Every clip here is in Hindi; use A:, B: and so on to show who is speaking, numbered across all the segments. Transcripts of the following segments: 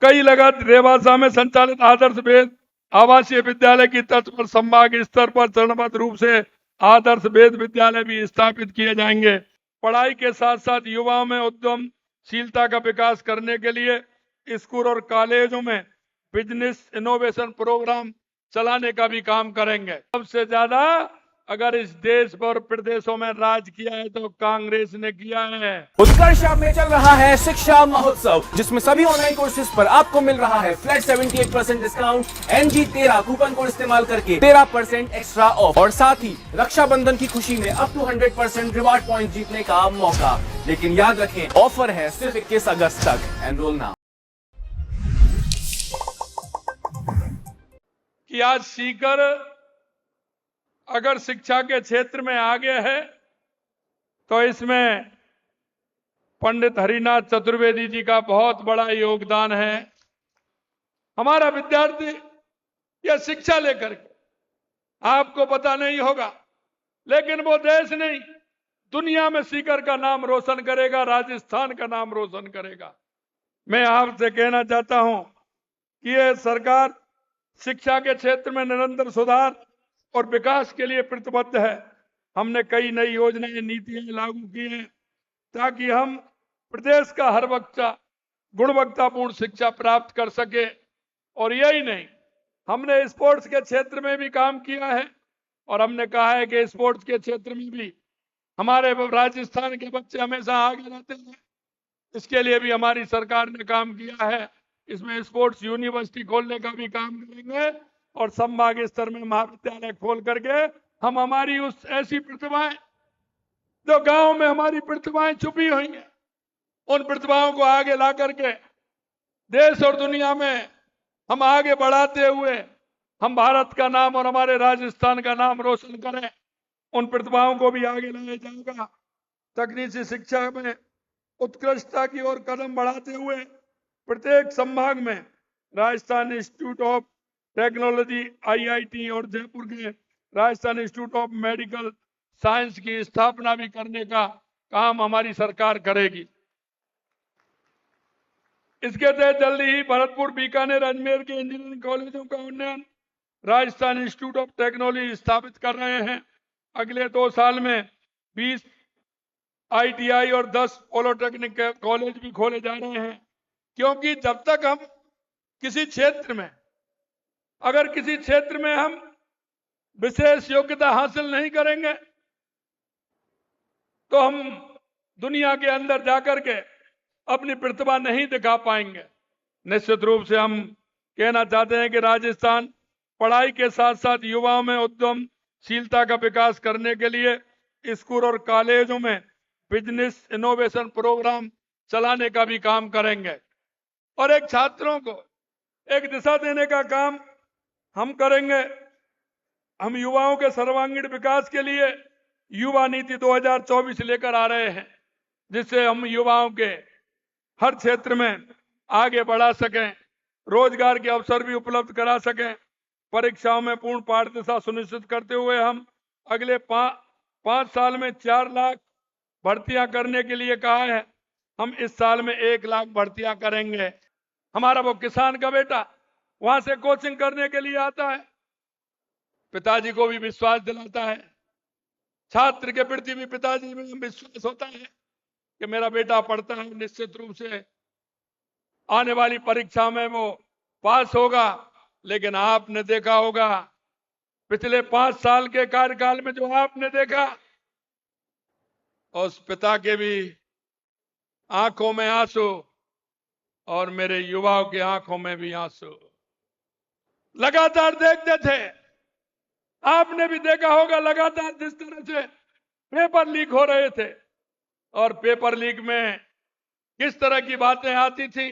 A: कई लगत रेवासा में संचालित आदर्श वेद आवासीय विद्यालय की तर्ज पर संभाग स्तर पर चरणबद्ध रूप से आदर्श वेद विद्यालय भी स्थापित किए जाएंगे। पढ़ाई के साथ साथ युवाओं में उद्यमशीलता का विकास करने के लिए स्कूल और कॉलेजों में बिजनेस इनोवेशन प्रोग्राम चलाने का भी काम करेंगे। सबसे ज्यादा अगर इस देश और प्रदेशों में राज किया है तो कांग्रेस ने किया है।
B: उत्कर्षा में चल रहा है शिक्षा महोत्सव, जिसमें सभी ऑनलाइन कोर्सेज पर आपको मिल रहा है flat 78% discount. NG13 coupon code इस्तेमाल करके 13% एक्स्ट्रा ऑफ, और साथ ही रक्षाबंधन की खुशी में अप टू 100% रिवार्ड पॉइंट जीतने का मौका। लेकिन याद रखें, ऑफर है सिर्फ 21 अगस्त तक। Enrol now.
A: कि आज सीकर अगर शिक्षा के क्षेत्र में आगे है तो इसमें पंडित हरिनाथ चतुर्वेदी जी का बहुत बड़ा योगदान है। हमारा विद्यार्थी यह शिक्षा लेकर के, आपको पता नहीं होगा, लेकिन वो देश नहीं दुनिया में सीकर का नाम रोशन करेगा, राजस्थान का नाम रोशन करेगा। मैं आपसे कहना चाहता हूं कि यह सरकार शिक्षा के क्षेत्र में निरंतर सुधार और विकास के लिए प्रतिबद्ध है। हमने कई नई योजनाएं, नीतियां लागू की हैं ताकि हम प्रदेश का हर बच्चा गुणवत्तापूर्ण शिक्षा प्राप्त कर सके। और यही नहीं, हमने स्पोर्ट्स के क्षेत्र में भी काम किया है और हमने कहा है कि स्पोर्ट्स के क्षेत्र में भी हमारे राजस्थान के बच्चे हमेशा आगे रहते हैं। इसके लिए भी हमारी सरकार ने काम किया है। इसमें स्पोर्ट्स यूनिवर्सिटी खोलने का भी काम करेंगे और संभाग स्तर में महाविद्यालय खोल करके हम हमारी उस ऐसी प्रतिभाएं जो गांव में हमारी प्रतिभाएं छुपी हुई हैं, उन प्रतिभाओं को आगे ला करके देश और दुनिया में हम आगे बढ़ाते हुए हम भारत का नाम और हमारे राजस्थान का नाम रोशन करें। उन प्रतिभाओं को भी आगे लाया जाएगा। तकनीकी शिक्षा में उत्कृष्टता की ओर कदम बढ़ाते हुए प्रत्येक संभाग में Rajasthan institute of technology IIT और जयपुर के Rajasthan institute of medical science की स्थापना भी करने का काम हमारी सरकार करेगी। इसके तहत जल्दी ही भरतपुर, बीकानेर, अजमेर के इंजीनियरिंग कॉलेजों का उन्नयन राजस्थान इंस्टीट्यूट ऑफ टेक्नोलॉजी स्थापित कर रहे हैं। अगले 2 साल में 20 ITI और 10 पॉलिटेक्निक कॉलेज भी खोले जा रहे हैं। क्योंकि जब तक हम किसी क्षेत्र में, अगर किसी क्षेत्र में हम विशेष योग्यता हासिल नहीं करेंगे तो हम दुनिया के अंदर जाकर के अपनी प्रतिभा नहीं दिखा पाएंगे। निश्चित रूप से हम कहना चाहते हैं कि राजस्थान पढ़ाई के साथ साथ युवाओं में उद्यमशीलता का विकास करने के लिए स्कूल और कॉलेजों में बिजनेस इनोवेशन प्रोग्राम चलाने का भी काम करेंगे और एक छात्रों को एक दिशा देने का काम हम करेंगे। हम युवाओं के सर्वांगीण विकास के लिए युवा नीति 2024 लेकर आ रहे हैं, जिससे हम युवाओं के हर क्षेत्र में आगे बढ़ा सकें, रोजगार के अवसर भी उपलब्ध करा सकें। परीक्षाओं में पूर्ण पारदर्शिता सुनिश्चित करते हुए हम अगले 5 साल में 4 लाख भर्तियां करने के लिए कहा है। हम इस साल में 1 लाख भर्तियां करेंगे। हमारा वो किसान का बेटा वहां से कोचिंग करने के लिए आता है, पिताजी को भी विश्वास दिलाता है, छात्र के प्रति भी पिताजी में विश्वास होता है कि मेरा बेटा पढ़ता है, निश्चित रूप से आने वाली परीक्षा में वो पास होगा। लेकिन आपने देखा होगा पिछले 5 साल के कार्यकाल में जो आपने देखा, उस पिता के भी आंखों में आंसू और मेरे युवाओं की आंखों में भी आंसू लगातार देखते थे। आपने भी देखा होगा लगातार जिस तरह से पेपर लीक हो रहे थे और पेपर लीक में किस तरह की बातें आती थी,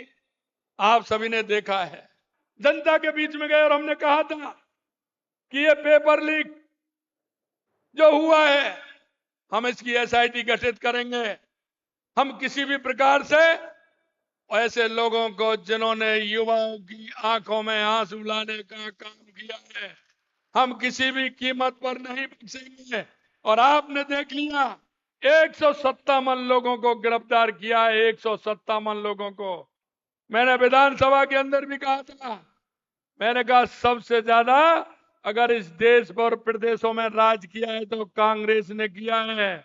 A: आप सभी ने देखा है। जनता के बीच में गए और हमने कहा था कि ये पेपर लीक जो हुआ है, हम इसकी SIT गठित करेंगे। हम किसी भी प्रकार से ऐसे लोगों को जिन्होंने युवाओं की आंखों में आंसू लाने का काम किया है, हम किसी भी कीमत पर नहीं बख्शेंगे। और आपने देख लिया 157 लोगों को गिरफ्तार किया है, 157 लोगों को। मैंने विधानसभा के अंदर भी कहा था, मैंने कहा सबसे ज्यादा अगर इस देश पर प्रदेशों में राज किया है तो कांग्रेस ने किया है।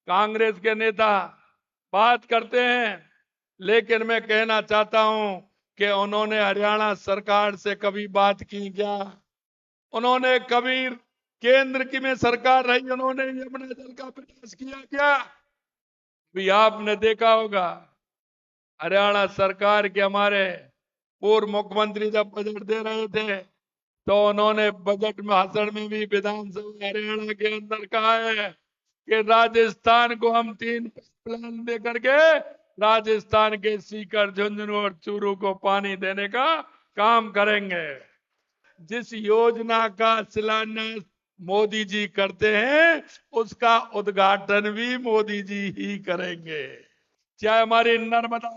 A: कांग्रेस के नेता बात करते हैं, लेकिन मैं कहना चाहता हूं कि उन्होंने हरियाणा सरकार से कभी बात की क्या? उन्होंने कभी केंद्र की में सरकार रही, उन्होंने यमुना जल का प्रयास किया क्या? भी आपने देखा होगा हरियाणा सरकार के हमारे पूर्व मुख्यमंत्री जब बजट दे रहे थे तो उन्होंने बजट में भाषण में भी विधानसभा हरियाणा के अंदर कहा है कि राजस्थान को हम 3 प्लान दे करके राजस्थान के सीकर, झुंझुनू और चूरू को पानी देने का काम करेंगे। जिस योजना का शिलान्यास मोदी जी करते हैं उसका उद्घाटन भी मोदी जी ही करेंगे। चाहे हमारी नर्मदा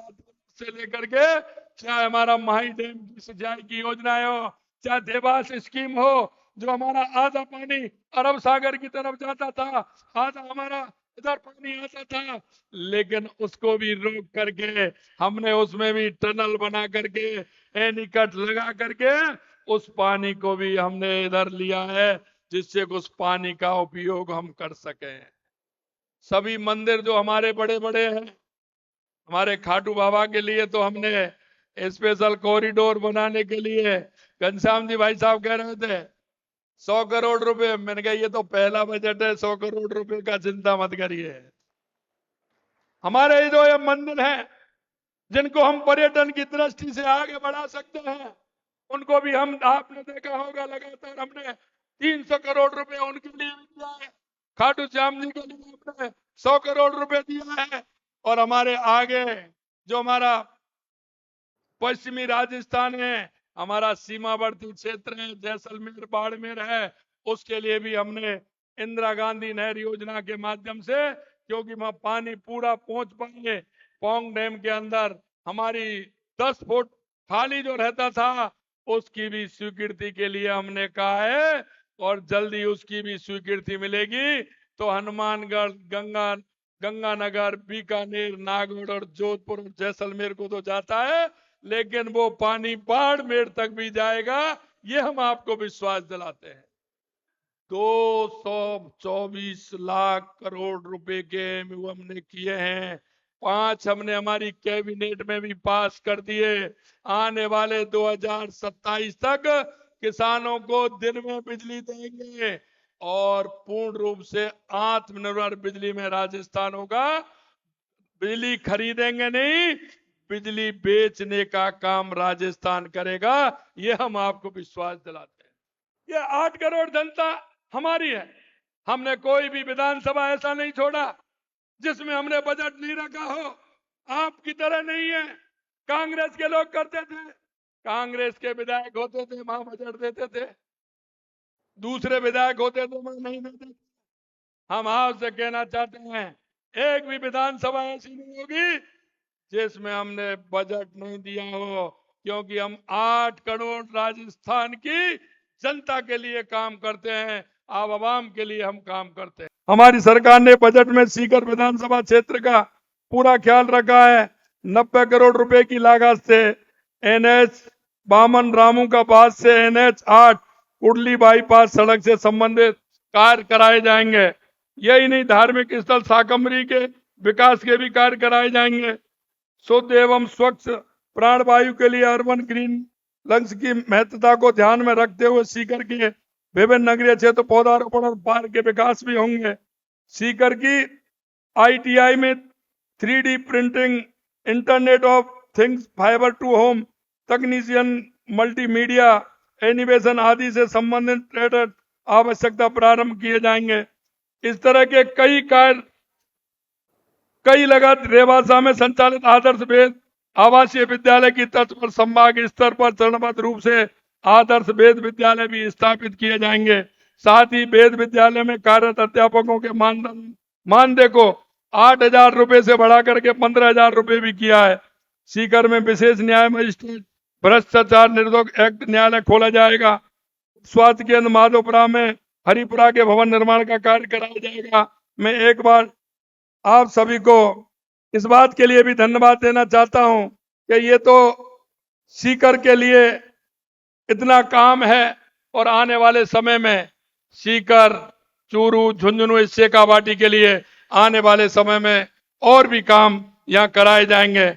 A: से लेकर के, चाहे हमारा माही डैम की सिंचाई की योजनाएं हो, चाहे देवास स्कीम हो, जो हमारा आधा पानी अरब सागर की तरफ जाता था, आधा हमारा इधर पानी आता था, लेकिन उसको भी रोक करके हमने उसमें भी टनल बना करके एनीकट लगा करके उस पानी को भी हमने इधर लिया है, जिससे उस पानी का उपयोग हम कर सकें। सभी मंदिर जो हमारे बड़े बड़े हैं, हमारे खाटू बाबा के लिए तो हमने स्पेशल कॉरिडोर बनाने के लिए, घनश्याम जी भाई साहब कह रहे थे 100 करोड़ रुपए, मैंने कहा ये तो पहला बजट है, 100 करोड़ रुपए का चिंता मत करिए। हमारे जो ये मंदिर हैं जिनको हम पर्यटन की दृष्टि से आगे बढ़ा सकते हैं, उनको भी हम, आपने देखा होगा लगातार हमने 300 करोड़ रुपए उनके लिए भी दिया है। खाटू श्याम जी के लिए हमने 100 करोड़ रुपए दिया है। और हमारे आगे जो हमारा पश्चिमी राजस्थान है, हमारा सीमावर्ती क्षेत्र है, जैसलमेर, बाड़मेर है, उसके लिए भी हमने इंदिरा गांधी नहर योजना के माध्यम से, क्योंकि वहां पानी पूरा पहुंच पाए, पौंग डैम के अंदर हमारी 10 फुट खाली जो रहता था उसकी भी स्वीकृति के लिए हमने कहा है, और जल्दी उसकी भी स्वीकृति मिलेगी तो हनुमानगढ़, गंगानगर, बीकानेर, नागौर और जोधपुर और जैसलमेर को तो जाता है, लेकिन वो पानी बाड़मेर तक भी जाएगा, ये हम आपको विश्वास दिलाते हैं। 224 लाख करोड़ रुपए के MOU हमने किए हैं, 5 हमने हमारी कैबिनेट में भी पास कर दिए। आने वाले 2027 तक किसानों को दिन में बिजली देंगे और पूर्ण रूप से आत्मनिर्भर बिजली में राजस्थान होगा। बिजली खरीदेंगे नहीं, बिजली बेचने का काम राजस्थान करेगा, ये हम आपको विश्वास दिलाते हैं। ये 8 करोड़ जनता हमारी है। हमने कोई भी विधानसभा ऐसा नहीं छोड़ा जिसमें हमने बजट नहीं रखा हो। आपकी तरह नहीं है, कांग्रेस के लोग करते थे, कांग्रेस के विधायक होते थे वहां बजट देते थे, दूसरे विधायक होते थे वहां नहीं देते थे। हम आपसे कहना चाहते हैं, एक भी विधानसभा ऐसी नहीं होगी जिसमें हमने बजट नहीं दिया हो, क्योंकि हम 8 करोड़ राजस्थान की जनता के लिए काम करते हैं, आवाम के लिए हम काम करते हैं। हमारी सरकार ने बजट में सीकर विधानसभा क्षेत्र का पूरा ख्याल रखा है। 90 करोड़ रुपए की लागत से NH 52 रामू का पास से NH 8 कुडली बाईपास सड़क से संबंधित कार्य कराए जाएंगे। यही नहीं, धार्मिक स्थल शाकंभरी के विकास के भी कार्य कराए जाएंगे। शुद्ध एवं स्वच्छ प्राणवायु के लिए अर्बन ग्रीन लंग्स की महत्वता को ध्यान में रखते हुए सीकर के विभिन्न नगरीय क्षेत्र पौधारोपण और पार्क के विकास भी होंगे। सीकर की ITI में 3D printing, internet of things, fibre to home, technician, multimedia, animation आदि से संबंधित ट्रेडर आवश्यकता प्रारंभ किए जाएंगे। इस तरह के कई कार्य कई लगत रेवासा में संचालित आदर्श वेद आवासीय विद्यालय की तर्ज पर संभाग स्तर पर चरणबद्ध रूप से आदर्श वेद विद्यालय भी स्थापित किए जाएंगे। साथ ही वेद विद्यालय में कार्यरत अध्यापकों के मानदेय को 8,000 रुपए से बढ़ा करके 15,000 रुपए भी किया है। सीकर में विशेष न्याय मजिस्ट्रेट भ्रष्टाचार निरोधक एक्ट न्यायालय खोला जाएगा। स्वास्थ्य केंद्र माधोपुरा में हरिपुरा के भवन निर्माण का कार्य कराया जाएगा। मैं एक बार आप सभी को इस बात के लिए भी धन्यवाद देना चाहता हूं कि ये तो सीकर के लिए इतना काम है और आने वाले समय में सीकर, चूरू, झुंझुनू, शेखावाटी के लिए आने वाले समय में और भी काम यहां कराए जाएंगे।